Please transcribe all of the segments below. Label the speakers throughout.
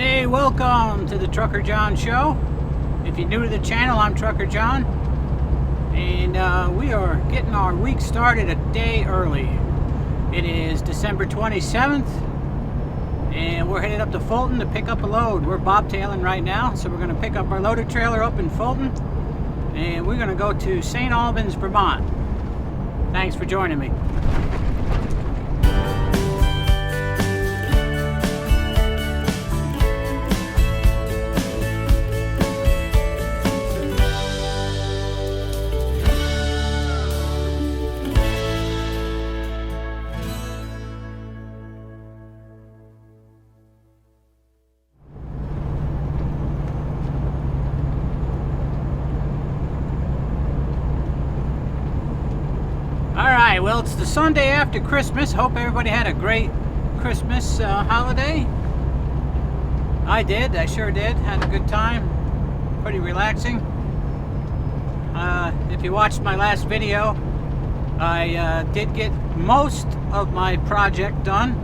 Speaker 1: Hey, welcome to the Trucker John Show. If you're new to the channel, I'm Trucker John, and we are getting our week started a day early. It is December 27th, and we're headed up to Fulton to pick up a load. We're bobtailing right now, so we're going to pick up our loader trailer up in Fulton, and we're going to go to St. Albans, Vermont. Thanks for joining me. Alright, well, it's the Sunday after Christmas. Hope everybody had a great Christmas holiday. I did. I sure did. Had a good time. Pretty relaxing. If you watched my last video, I did get most of my project done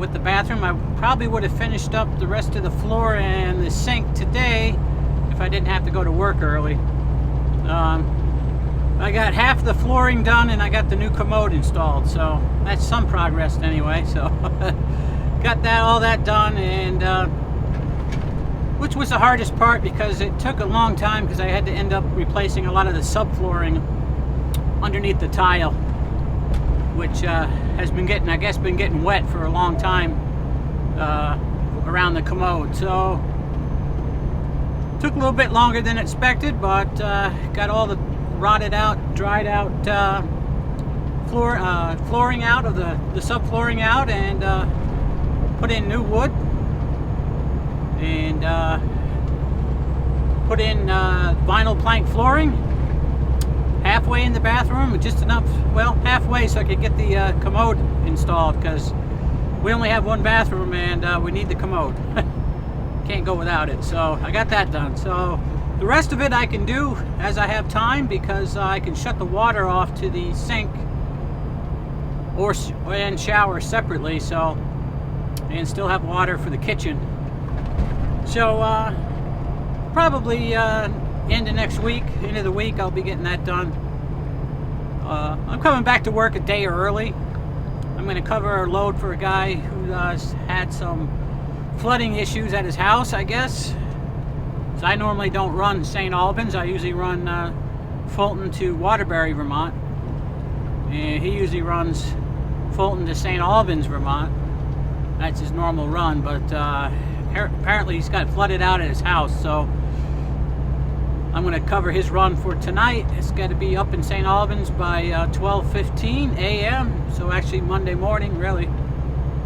Speaker 1: with the bathroom. I probably would have finished up the rest of the floor and the sink today if I didn't have to go to work early. I got half the flooring done and I got the new commode installed, so that's some progress anyway. So got all that done, and which was the hardest part because it took a long time because I had to end up replacing a lot of the subflooring underneath the tile, which has been getting wet for a long time around the commode. So took a little bit longer than expected, but got all the rotted out, dried out flooring out of the subflooring out, and put in new wood, and put in vinyl plank flooring halfway in the bathroom, just enough, well, halfway so I could get the commode installed, because we only have one bathroom and we need the commode. Can't go without it, so I got that done. So the rest of it I can do as I have time, because I can shut the water off to the sink and shower separately, so, and still have water for the kitchen. So probably end of the week I'll be getting that done. I'm coming back to work a day early. I'm going to cover a load for a guy who had some flooding issues at his house, I guess. So I normally don't run St. Albans. I usually run Fulton to Waterbury, Vermont. And he usually runs Fulton to St. Albans, Vermont. That's his normal run, but apparently he's got flooded out at his house, so I'm going to cover his run for tonight. It's got to be up in St. Albans by 12:15 a.m., so actually Monday morning, really.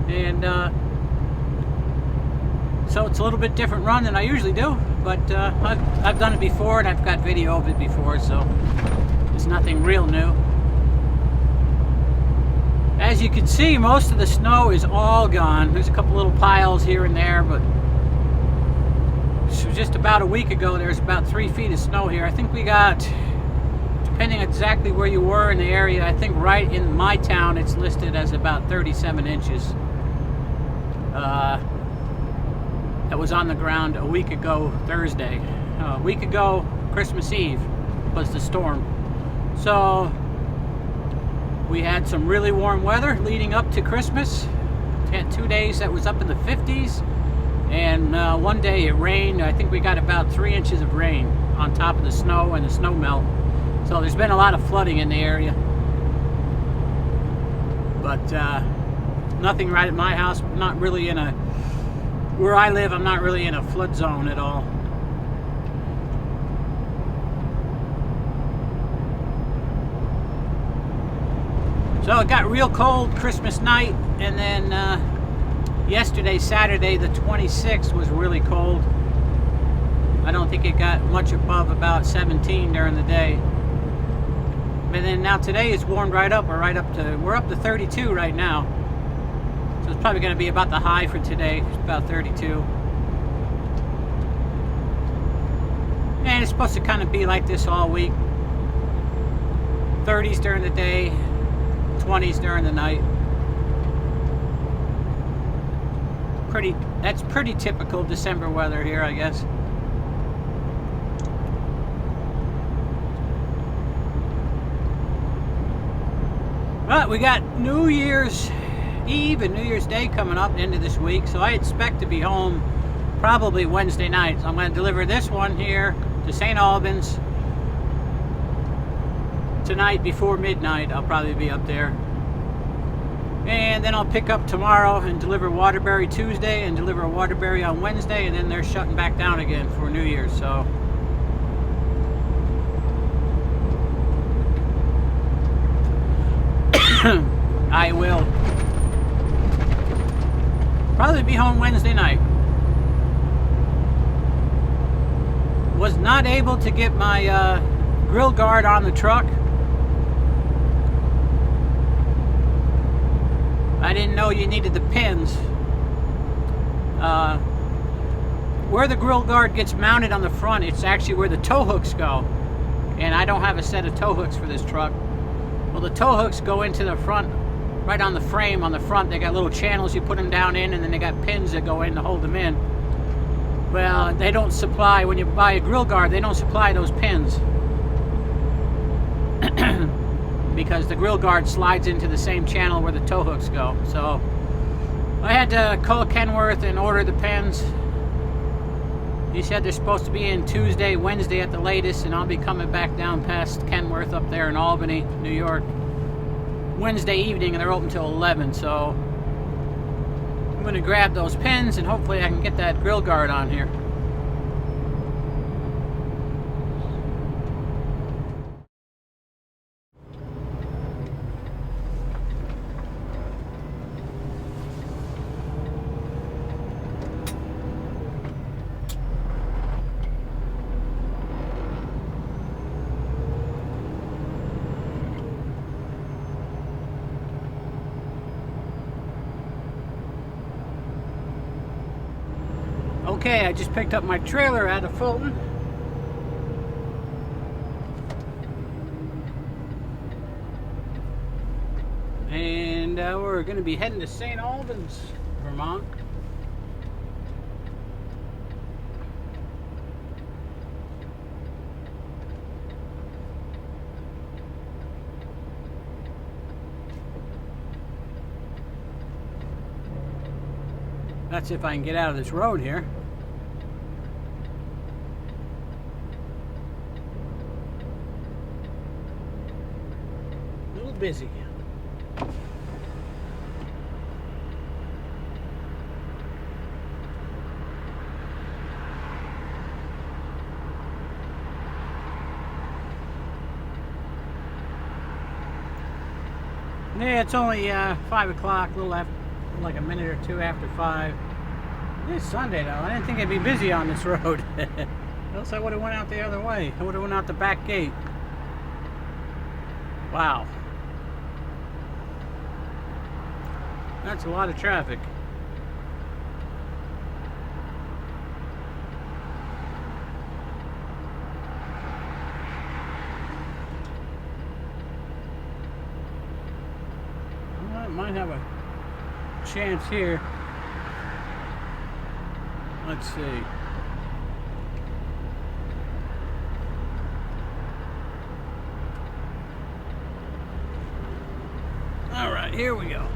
Speaker 1: And so it's a little bit different run than I usually do, but I've done it before and I've got video of it before, so it's nothing real new. As you can see, most of the snow is all gone. There's a couple little piles here and there, but so just about a week ago there was about 3 feet of snow here. I think we got, depending exactly where you were in the area, I think right in my town it's listed as about 37 inches. That was on the ground a week ago Thursday. A week ago, Christmas Eve, was the storm. So we had some really warm weather leading up to Christmas. Had 2 days that was up in the 50s, and one day it rained. I think we got about 3 inches of rain on top of the snow and the snow melt. So there's been a lot of flooding in the area. But nothing right at my house. Not really in a, where I live, I'm not really in a flood zone at all. So it got real cold Christmas night, and then yesterday, Saturday the 26th, was really cold. I don't think it got much above about 17 during the day. But then now today it's warmed right up. We're up to 32 right now. So it's probably going to be about the high for today. It's about 32. And it's supposed to kind of be like this all week. 30s during the day, 20s during the night. That's pretty typical December weather here, I guess. But we got New Year's Eve and New Year's Day coming up into this week, so I expect to be home probably Wednesday night. So I'm going to deliver this one here to St. Albans tonight before midnight. I'll probably be up there. And then I'll pick up tomorrow and deliver Waterbury Tuesday and deliver a Waterbury on Wednesday, and then they're shutting back down again for New Year's. So I will probably be home Wednesday night. Was not able to get my grill guard on the truck. I didn't know you needed the pins. Where the grill guard gets mounted on the front, it's actually where the tow hooks go. And I don't have a set of tow hooks for this truck. Well, the tow hooks go into the front, right on the frame on the front. They got little channels you put them down in, and then they got pins that go in to hold them in. Well, they don't supply, when you buy a grill guard, they don't supply those pins. Because the grill guard slides into the same channel where the tow hooks go. So I had to call Kenworth and order the pins. He said they're supposed to be in Tuesday, Wednesday at the latest, and I'll be coming back down past Kenworth up there in Albany, New York, Wednesday evening, and they're open till 11. So I'm going to grab those pins, and hopefully I can get that grill guard on here. Okay, I just picked up my trailer out of Fulton. And we're going to be heading to St. Albans, Vermont. That's if I can get out of this road here. A little busy. Yeah, it's only 5 o'clock, a little after, like a minute or two after 5. It's Sunday though. I didn't think it'd be busy on this road. Else I would have went out the other way. I would have went out the back gate. Wow. That's a lot of traffic. Well, I might have a chance here. Let's see. All right, here we go.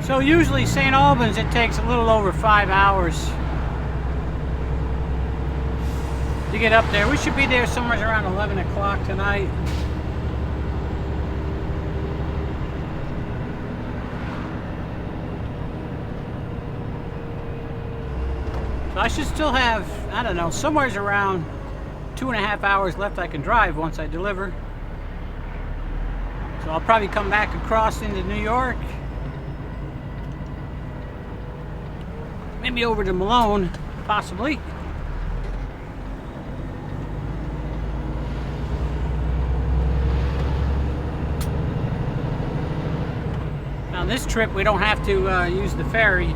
Speaker 1: So usually St. Albans, it takes a little over 5 hours to get up there. We should be there somewhere around 11 o'clock tonight. So I should still have, I don't know, somewhere around 2.5 hours left I can drive once I deliver. So I'll probably come back across into New York. Maybe over to Malone, possibly. On this trip, we don't have to use the ferry.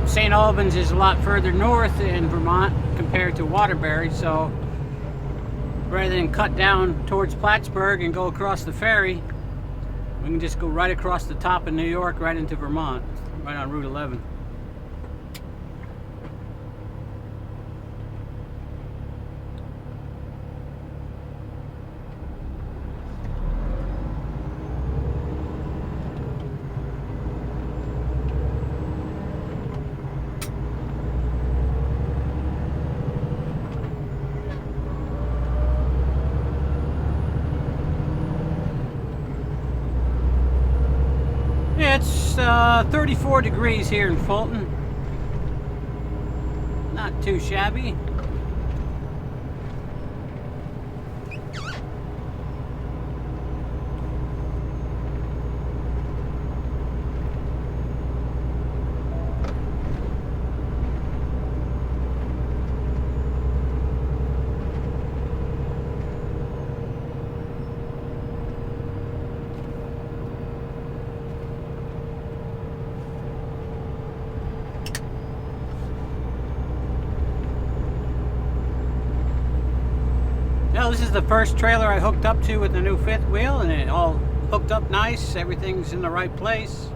Speaker 1: St. Albans is a lot further north in Vermont compared to Waterbury, so rather than cut down towards Plattsburgh and go across the ferry, we can just go right across the top of New York right into Vermont, right on Route 11. It's 34 degrees here in Fulton. Not too shabby. Well, this is the first trailer I hooked up to with the new fifth wheel, and it all hooked up nice. Everything's in the right place.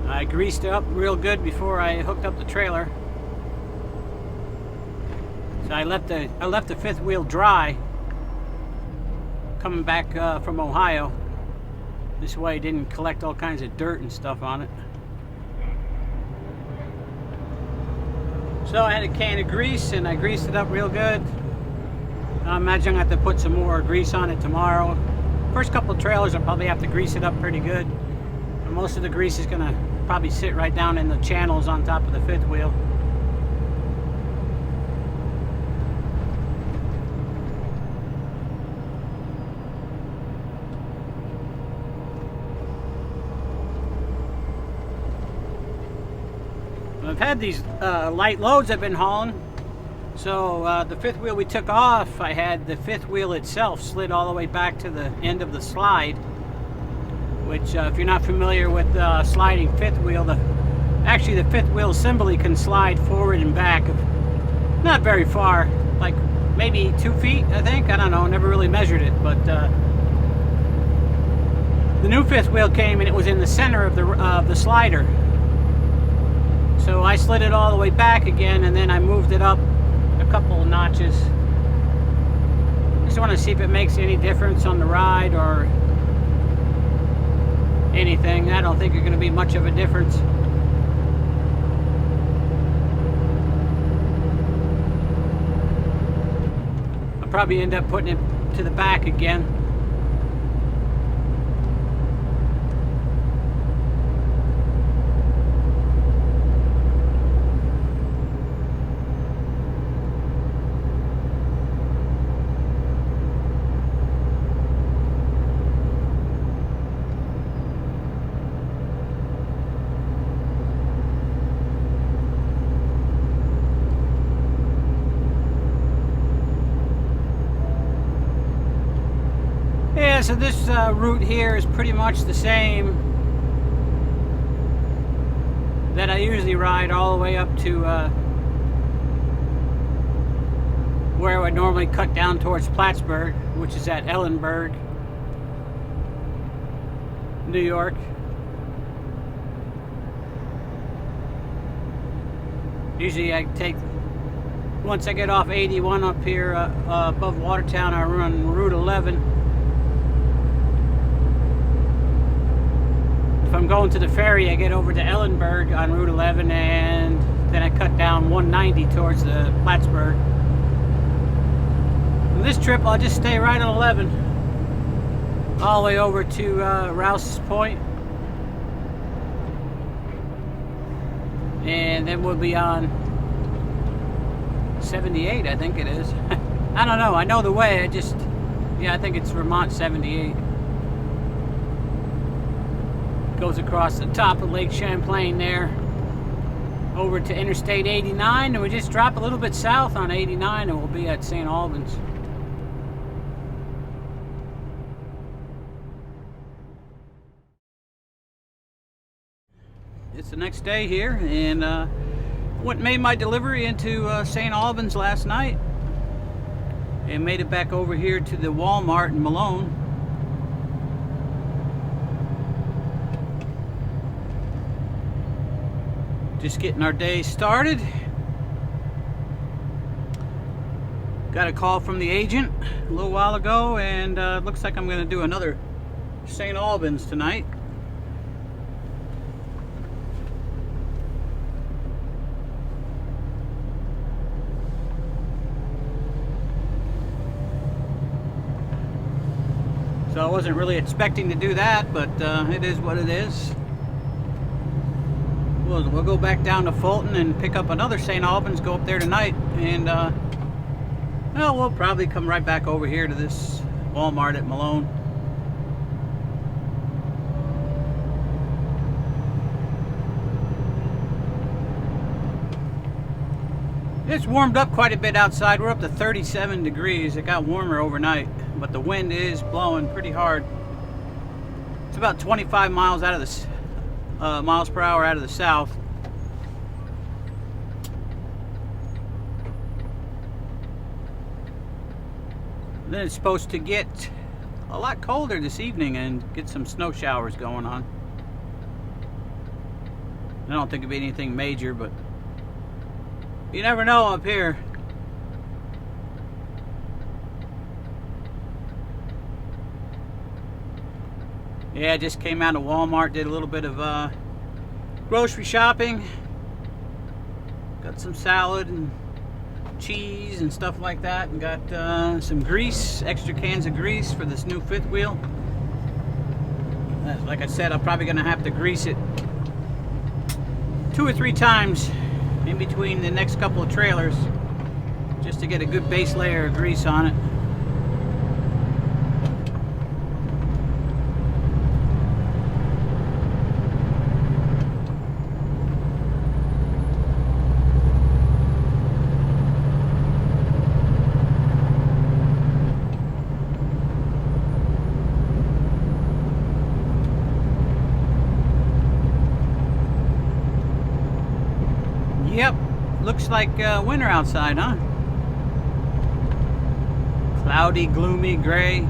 Speaker 1: I greased it up real good before I hooked up the trailer. So I left the fifth wheel dry coming back from Ohio. This way it didn't collect all kinds of dirt and stuff on it. So I had a can of grease and I greased it up real good. I imagine I have to put some more grease on it tomorrow. First couple of trailers I'll probably have to grease it up pretty good. And most of the grease is gonna probably sit right down in the channels on top of the fifth wheel. I've had these light loads I've been hauling. So the fifth wheel we took off, I had the fifth wheel itself slid all the way back to the end of the slide. Which if you're not familiar with sliding fifth wheel, actually the fifth wheel assembly can slide forward and back. Not very far, like maybe 2 feet, I think. I don't know, never really measured it. But the new fifth wheel came and it was in the center of the slider. So I slid it all the way back again, and then I moved it up a couple of notches. Just want to see if it makes any difference on the ride or anything. I don't think it's going to be much of a difference. I'll probably end up putting it to the back again. Yeah, so this route here is pretty much the same that I usually ride all the way up to where I would normally cut down towards Plattsburgh, which is at Ellenburg, New York. Usually I take, once I get off 81 up here above Watertown, I run Route 11. If I'm going to the ferry, I get over to Ellenburg on Route 11, and then I cut down 190 towards the Plattsburgh. On this trip, I'll just stay right on 11, all the way over to Rouse's Point, and then we'll be on 78, I think it is. I don't know. I know the way. I think it's Vermont 78. Goes across the top of Lake Champlain there. over to Interstate 89, and we just drop a little bit south on 89 and we'll be at St. Albans. It's the next day here, and went and made my delivery into St. Albans last night and made it back over here to the Walmart in Malone. Just getting our day started. Got a call from the agent a little while ago, and looks like I'm going to do another St. Albans tonight. So I wasn't really expecting to do that, but it is what it is. We'll go back down to Fulton and pick up another St. Albans, go up there tonight, and well, we'll probably come right back over here to this Walmart at Malone. It's warmed up quite a bit outside. We're up to 37 degrees. It got warmer overnight, but the wind is blowing pretty hard. It's about 25 miles out of the miles per hour out of the south. Then it's supposed to get a lot colder this evening and get some snow showers going on. I don't think it'll be anything major, but you never know up here. Yeah, I just came out of Walmart, did a little bit of grocery shopping. Got some salad and cheese and stuff like that, and got some grease, extra cans of grease for this new fifth wheel. Like I said, I'm probably going to have to grease it 2 or 3 times in between the next couple of trailers just to get a good base layer of grease on it. Yep, looks like winter outside, huh? Cloudy, gloomy, gray.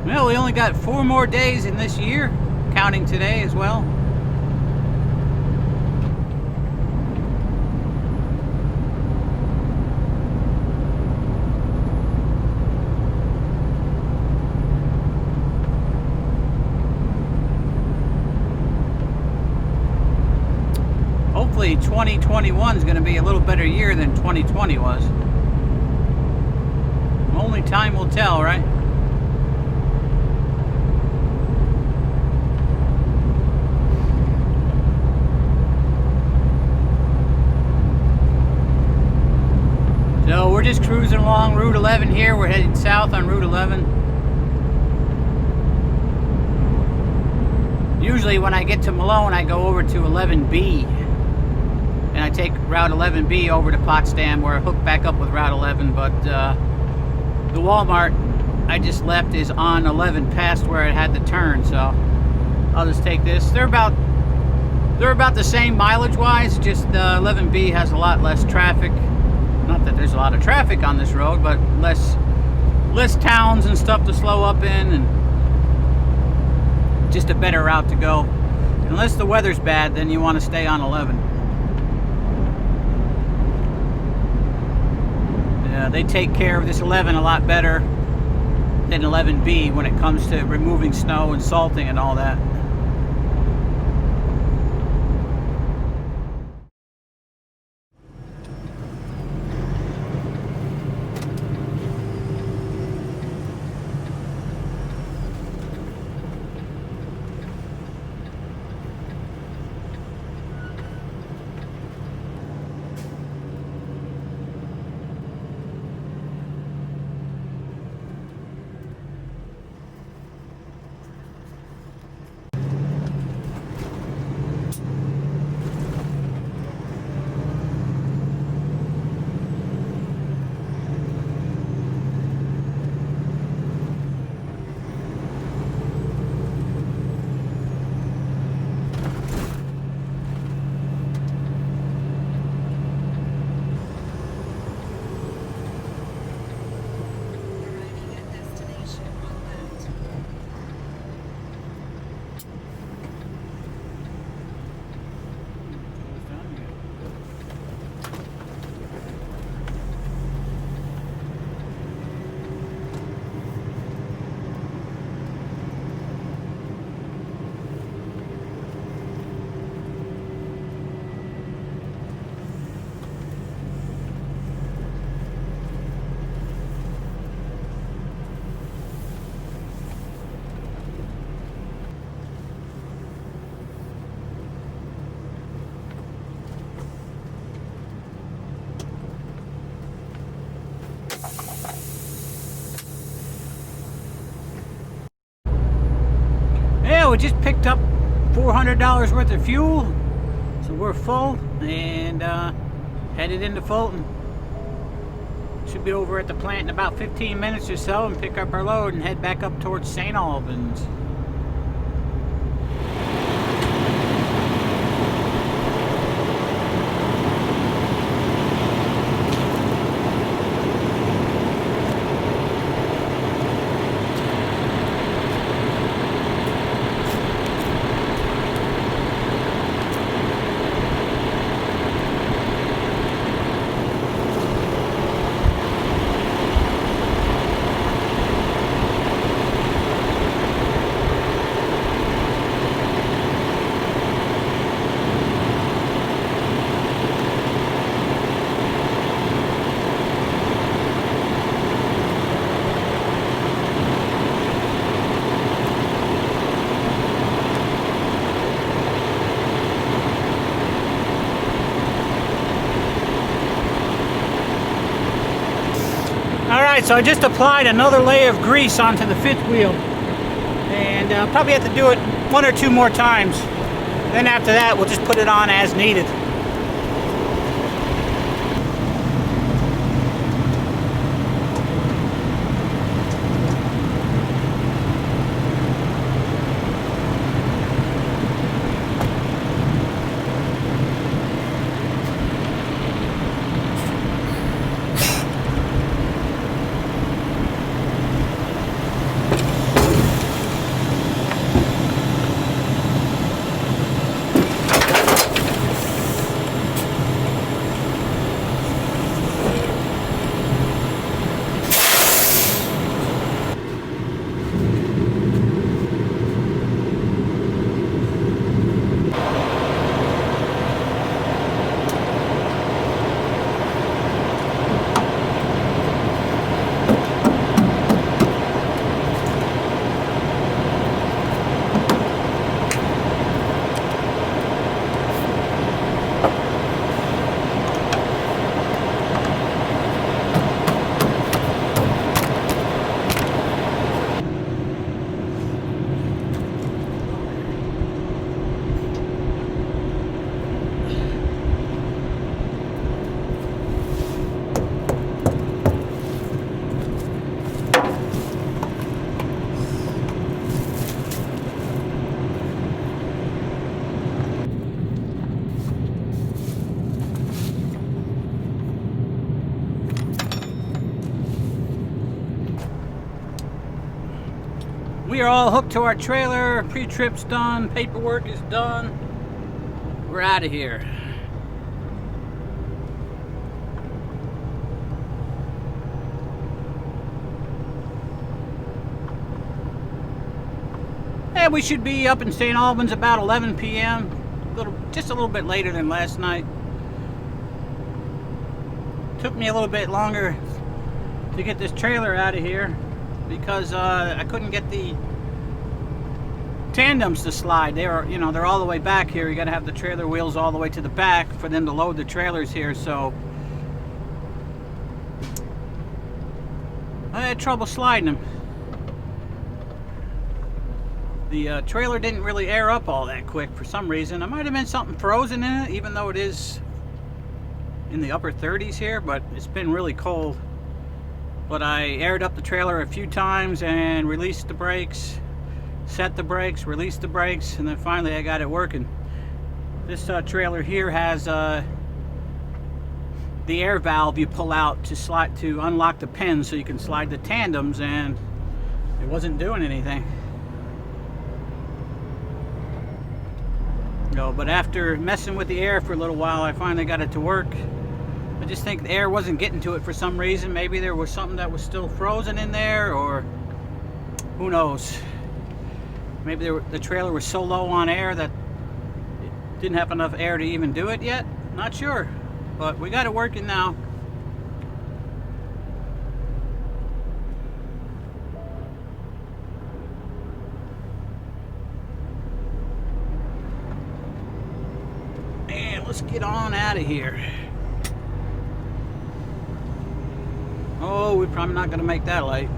Speaker 1: Well, we only got 4 more days in this year, counting today as well. Hopefully 2021 is going to be a little better year than 2020 was. Only time will tell, right? So we're just cruising along Route 11 here. We're heading south on Route 11. Usually when I get to Malone, I go over to 11B. And I take Route 11B over to Potsdam, where I hook back up with Route 11. But the Walmart I just left is on 11 past where it had the turn, so I'll just take this. They're about the same mileage-wise, just 11B has a lot less traffic. Not that there's a lot of traffic on this road, but less towns and stuff to slow up in, and just a better route to go. Unless the weather's bad, then you want to stay on 11. They take care of this 11 a lot better than 11B when it comes to removing snow and salting and all that. just picked up $400 worth of fuel, so we're full and headed into Fulton. Should be over at the plant in about 15 minutes or so and pick up our load and head back up towards St. Albans. Alright, so I just applied another layer of grease onto the fifth wheel, and I'll probably have to do it 1 or 2 more times. Then after that we'll just put it on as needed. We are all hooked to our trailer, pre-trip's done, paperwork is done. We're out of here. And we should be up in St. Albans about 11 p.m. Just a little bit later than last night. Took me a little bit longer to get this trailer out of here because I couldn't get the tandems to slide. They're all the way back here. You got to have the trailer wheels all the way to the back for them to load the trailers here. So I had trouble sliding them. The trailer didn't really air up all that quick for some reason. There might have been something frozen in it, even though it is in the upper 30s here, but it's been really cold. But I aired up the trailer a few times and released the brakes, set the brakes, released the brakes, and then finally I got it working. This trailer here has the air valve you pull out to unlock the pins so you can slide the tandems, and it wasn't doing anything. But after messing with the air for a little while, I finally got it to work. I just think the air wasn't getting to it for some reason. Maybe there was something that was still frozen in there, or who knows. Maybe the trailer was so low on air that it didn't have enough air to even do it yet. Not sure, but we got it working now. And let's get on out of here. Oh, we're probably not going to make that light.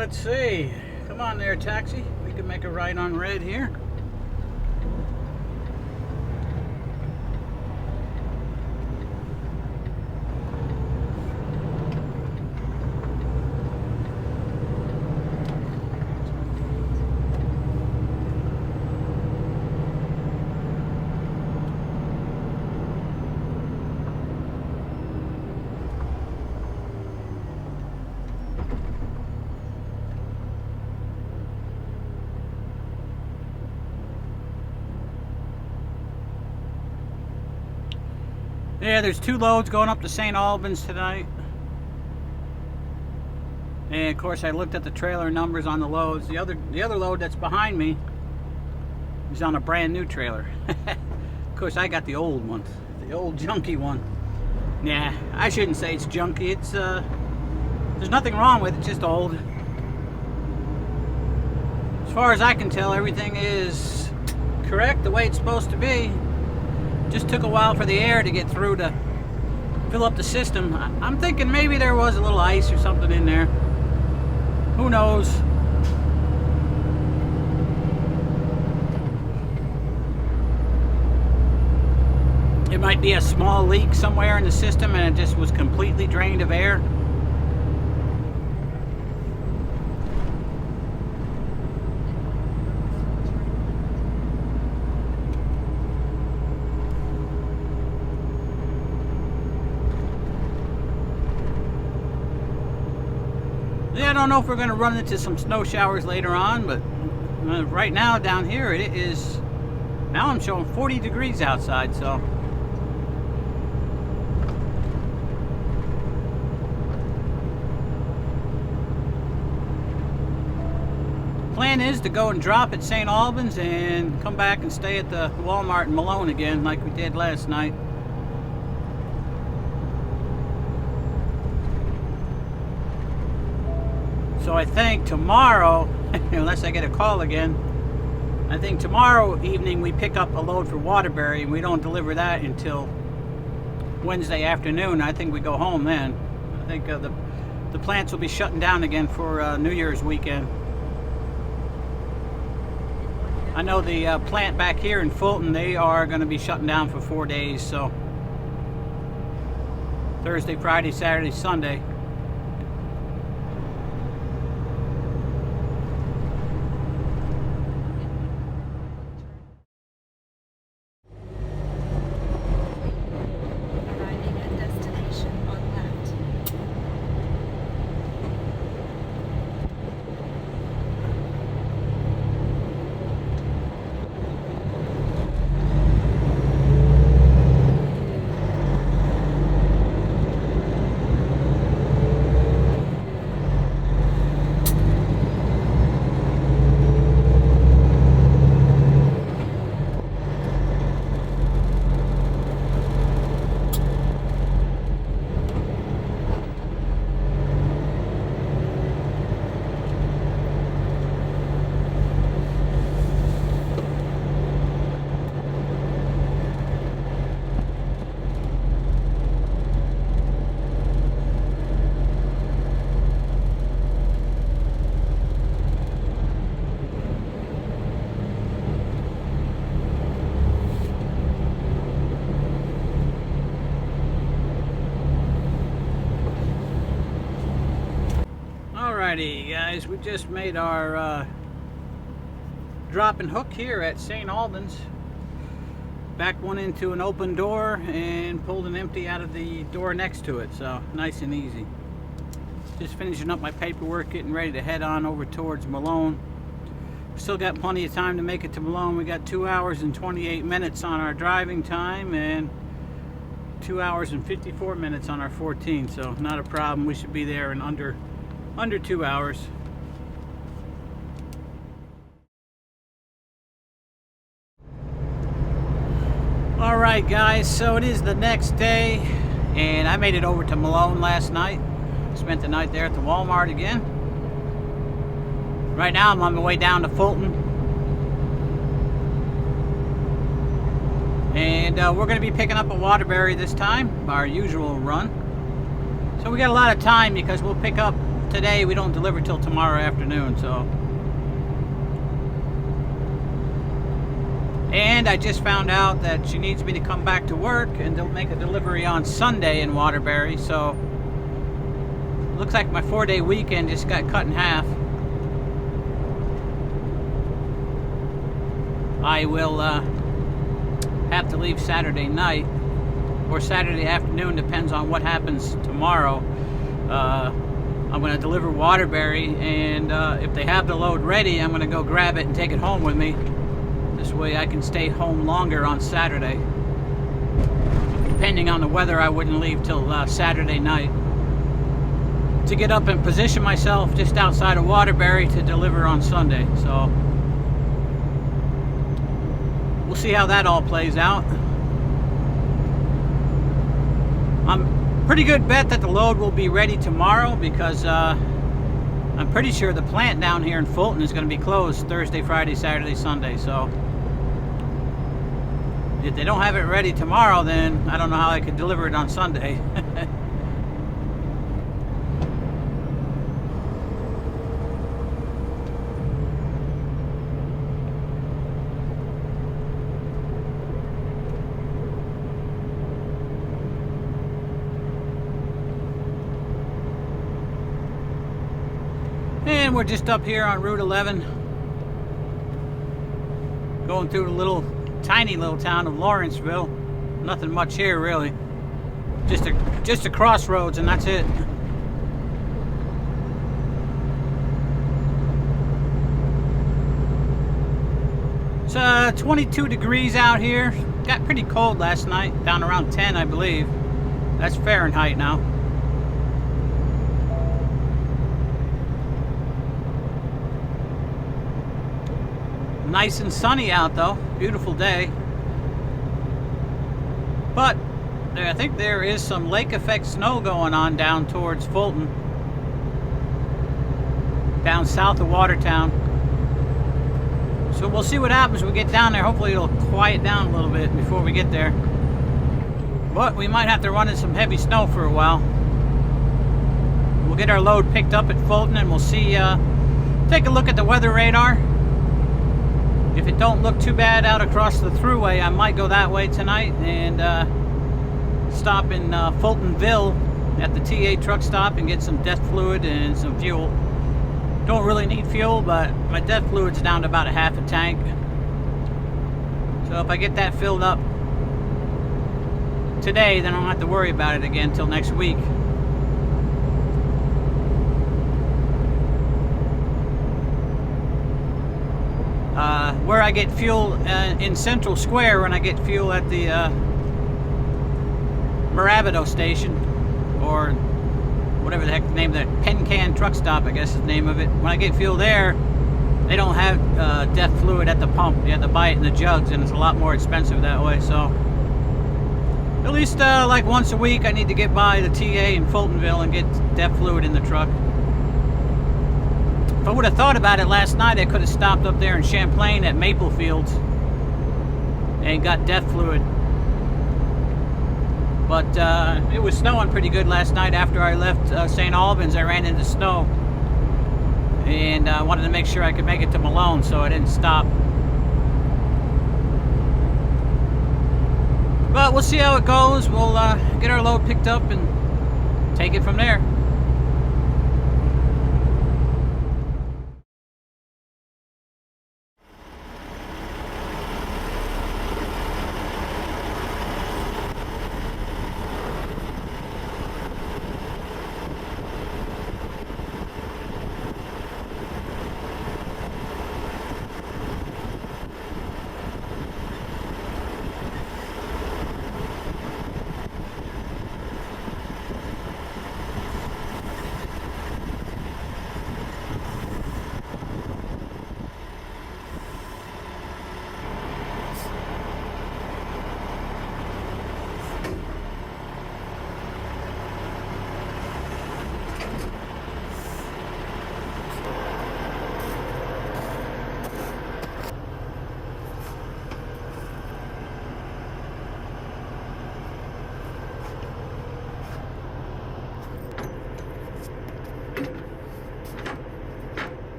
Speaker 1: Let's see. Come on there, taxi. We can make a right on red here. Yeah, there's 2 loads going up to St. Albans tonight. And of course I looked at the trailer numbers on the loads. The other load that's behind me is on a brand new trailer. Of course I got the old one, the old junky one. Yeah, I shouldn't say it's junky. It's there's nothing wrong with it, just old. As far as I can tell, everything is correct the way it's supposed to be. Just took a while for the air to get through to fill up the system. I'm thinking maybe there was a little ice or something in there. Who knows? It might be a small leak somewhere in the system and it just was completely drained of air. I don't know if we're going to run into some snow showers later on, but right now down here it is, now I'm showing 40 degrees outside, so plan is to go and drop at St. Albans and come back and stay at the Walmart in Malone again like we did last night. So I think tomorrow, unless I get a call again, I think tomorrow evening we pick up a load for Waterbury and we don't deliver that until Wednesday afternoon. I think we go home then. I think the plants will be shutting down again for New Year's weekend. I know the plant back here in Fulton, they are going to be shutting down for 4 days, so Thursday, Friday, Saturday, Sunday. Alrighty guys, we just made our drop and hook here at St. Albans. Backed one into an open door and pulled an empty out of the door next to it, so nice and easy. Just finishing up my paperwork, getting ready to head on over towards Malone. Still got plenty of time to make it to Malone. We got 2 hours and 28 minutes on our driving time and 2 hours and 54 minutes on our 14, so not a problem. We should be there in under 2 hours. Alright guys, so it is the next day and I made it over to Malone last night. Spent the night there at the Walmart again. Right now I'm on my way down to Fulton. And we're going to be picking up a Waterbury this time, our usual run. So we got a lot of time because we'll pick up today, we don't deliver till tomorrow afternoon, so. And I just found out that she needs me to come back to work and they'll make a delivery on Sunday in Waterbury, so looks like my 4-day weekend just got cut in half. I will have to leave Saturday night or Saturday afternoon, depends on what happens tomorrow. I'm going to deliver Waterbury, and if they have the load ready, I'm going to go grab it and take it home with me. This way I can stay home longer on Saturday. Depending on the weather, I wouldn't leave till Saturday night to get up and position myself just outside of Waterbury to deliver on Sunday. So we'll see how that all plays out. I'm pretty good bet that the load will be ready tomorrow because I'm pretty sure the plant down here in Fulton is going to be closed Thursday, Friday, Saturday, Sunday. So if they don't have it ready tomorrow, then I don't know how I could deliver it on Sunday. And we're just up here on Route 11, going through the tiny little town of Lawrenceville. Nothing much here really, just a crossroads, and that's it. It's 22 degrees out here. Got pretty cold last night, down around 10 I believe. That's Fahrenheit now. Nice and sunny out though, beautiful day. But I think there is some lake effect snow going on down towards Fulton, down south of Watertown. So we'll see what happens when we get down there. Hopefully it'll quiet down a little bit before we get there. But we might have to run in some heavy snow for a while. We'll get our load picked up at Fulton and we'll see, take a look at the weather radar. If it don't look too bad out across the thruway, I might go that way tonight and stop in Fultonville at the TA truck stop and get some DEF fluid and some fuel. Don't really need fuel, but my DEF fluid's down to about a half a tank. So if I get that filled up today, then I don't have to worry about it again until next week. Where I get fuel in Central Square, when I get fuel at the Maravido station, or whatever the heck the name of that, Pen Can truck stop, I guess is the name of it. When I get fuel there, they don't have DEF fluid at the pump. You have to buy it in the jugs, and it's a lot more expensive that way. So at least like once a week, I need to get by the TA in Fultonville and get DEF fluid in the truck. If I would have thought about it last night, I could have stopped up there in Champlain at Maple Fields and got DEF fluid. But it was snowing pretty good last night. After I left St. Albans, I ran into snow. And I wanted to make sure I could make it to Malone, so I didn't stop. But we'll see how it goes. We'll get our load picked up and take it from there.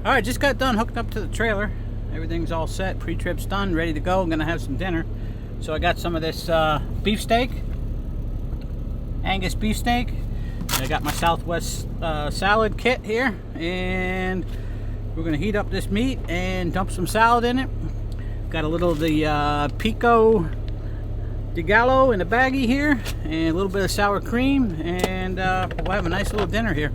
Speaker 1: Alright, just got done hooked up to the trailer. Everything's all set, pre-trip's done, ready to go. I'm gonna have some dinner. So I got some of this beefsteak, Angus beefsteak. I got my Southwest salad kit here, and we're gonna heat up this meat and dump some salad in it. Got a little of the pico de gallo in a baggie here, and a little bit of sour cream, and we'll have a nice little dinner here.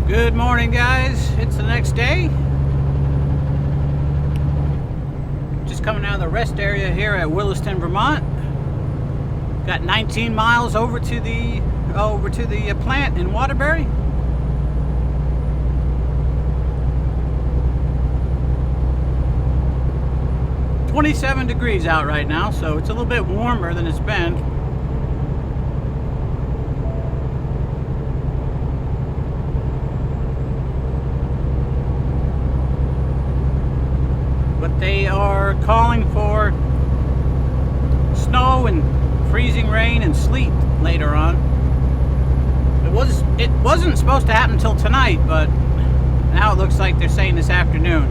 Speaker 1: Good morning, guys. It's the next day. Just coming out of the rest area here at Williston, Vermont. Got 19 miles over to the plant in Waterbury. It's 27 degrees out right now, so it's a little bit warmer than it's been. They are calling for snow and freezing rain and sleet later on. It wasn't supposed to happen until tonight, but now it looks like they're saying this afternoon.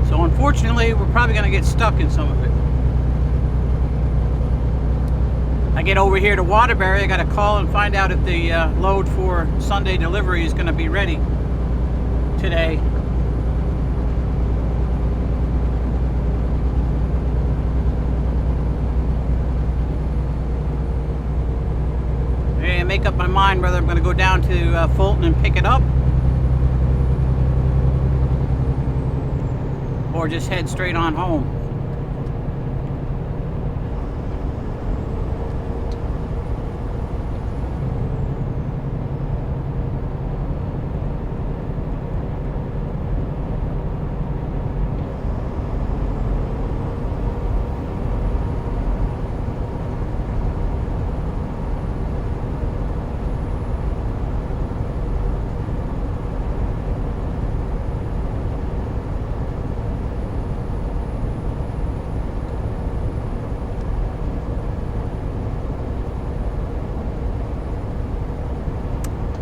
Speaker 1: So unfortunately, we're probably going to get stuck in some of it. I get over here to Waterbury, I got to call and find out if the load for Sunday delivery is going to be ready today. Make up my mind whether I'm going to go down to Fulton and pick it up, or just head straight on home.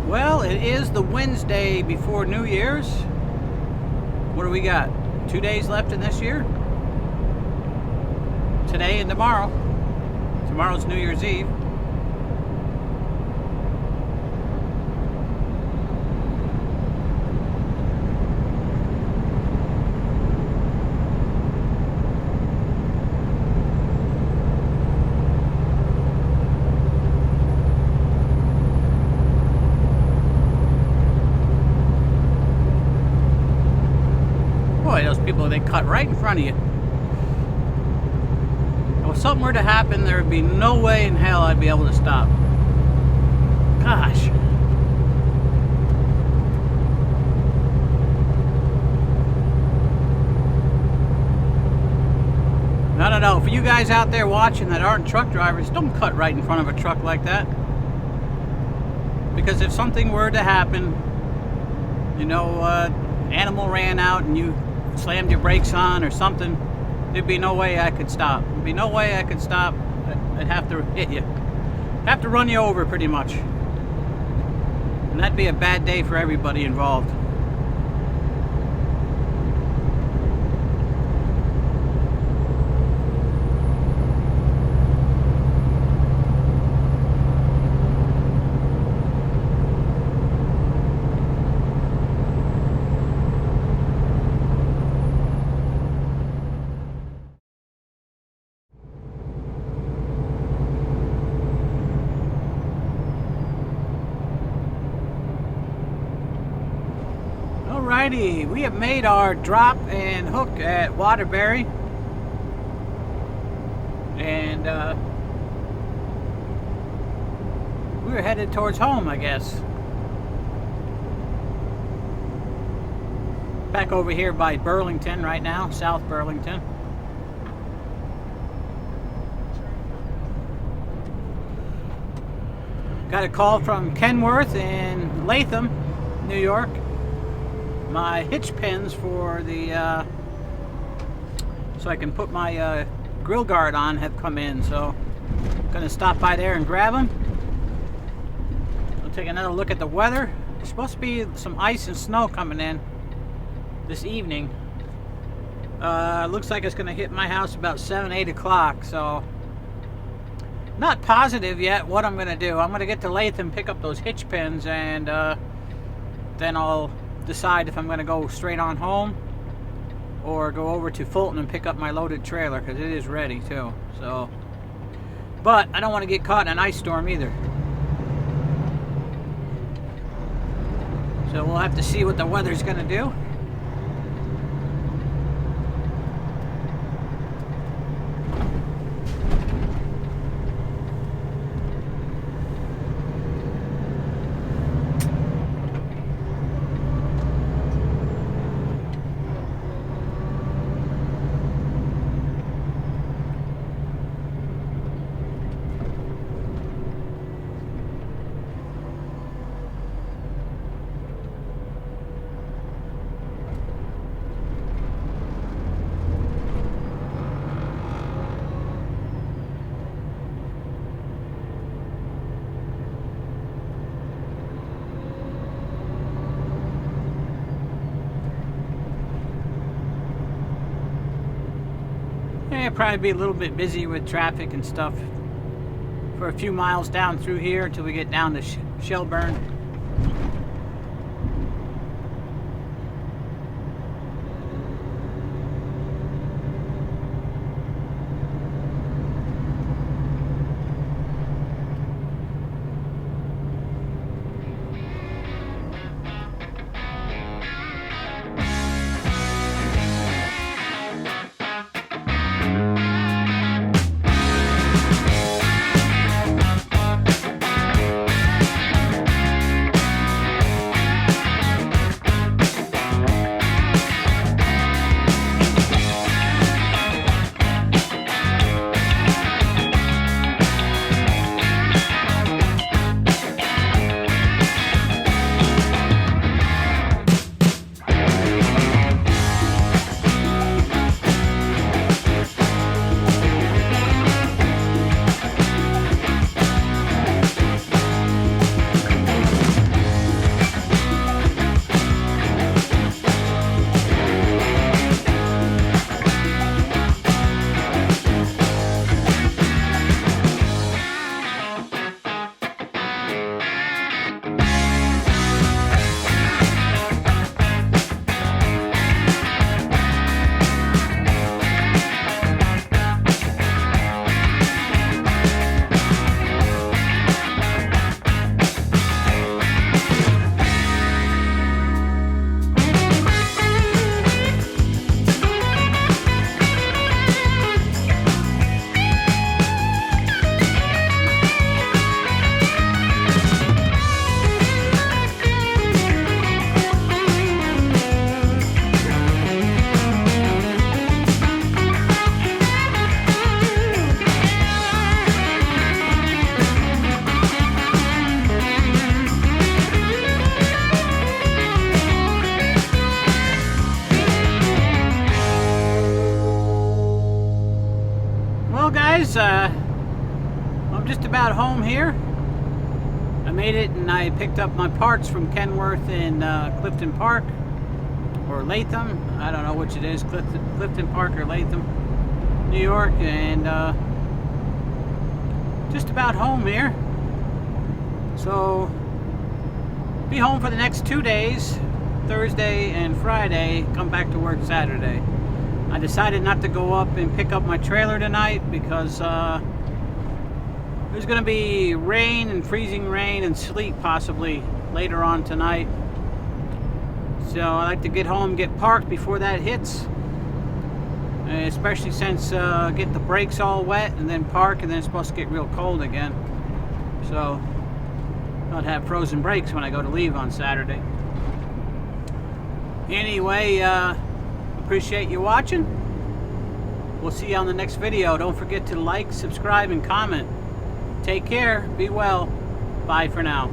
Speaker 1: Well, it is the Wednesday before New Year's. What do we got? 2 days left in this year? Today and tomorrow. Tomorrow's New Year's Eve. Those people, they cut right in front of you. If something were to happen, there would be no way in hell I'd be able to stop. Gosh. guys out there watching that aren't truck drivers, don't cut right in front of a truck like that. Because if something were to happen, you know, animal ran out and you slammed your brakes on or something, there'd be no way I could stop. There'd be no way I could stop. I'd have to hit you. Have to run you over pretty much. And that'd be a bad day for everybody involved. Alrighty, we have made our drop and hook at Waterbury, and we're headed towards home, I guess. Back over here by Burlington right now, South Burlington. Got a call from Kenworth in Latham, New York. My hitch pins for the so I can put my grill guard on have come in, so I'm gonna stop by there and grab them. We'll take another look at the weather. There's supposed to be some ice and snow coming in this evening. Looks like it's gonna hit my house about 7-8 o'clock, so not positive yet what I'm gonna do. I'm gonna get to Latham, pick up those hitch pins, and then I'll decide if I'm going to go straight on home or go over to Fulton and pick up my loaded trailer, because it is ready too. So, but I don't want to get caught in an ice storm either. So we'll have to see what the weather's going to do. Probably be a little bit busy with traffic and stuff for a few miles down through here until we get down to Shelburne. friends, I'm just about home here. I made it and I picked up my parts from Kenworth in Clifton Park, or Latham. I don't know which it is, Clifton Park or Latham, New York, and just about home here. So be home for the next 2 days, Thursday and Friday, come back to work Saturday. I decided not to go up and pick up my trailer tonight because there's going to be rain and freezing rain and sleet possibly later on tonight. So I like to get home, get parked before that hits, especially since get the brakes all wet and then park, and then it's supposed to get real cold again. So not have frozen brakes when I go to leave on Saturday. Anyway, appreciate you watching. We'll see you on the next video. Don't forget to like, subscribe, and comment. Take care. Be well. Bye for now.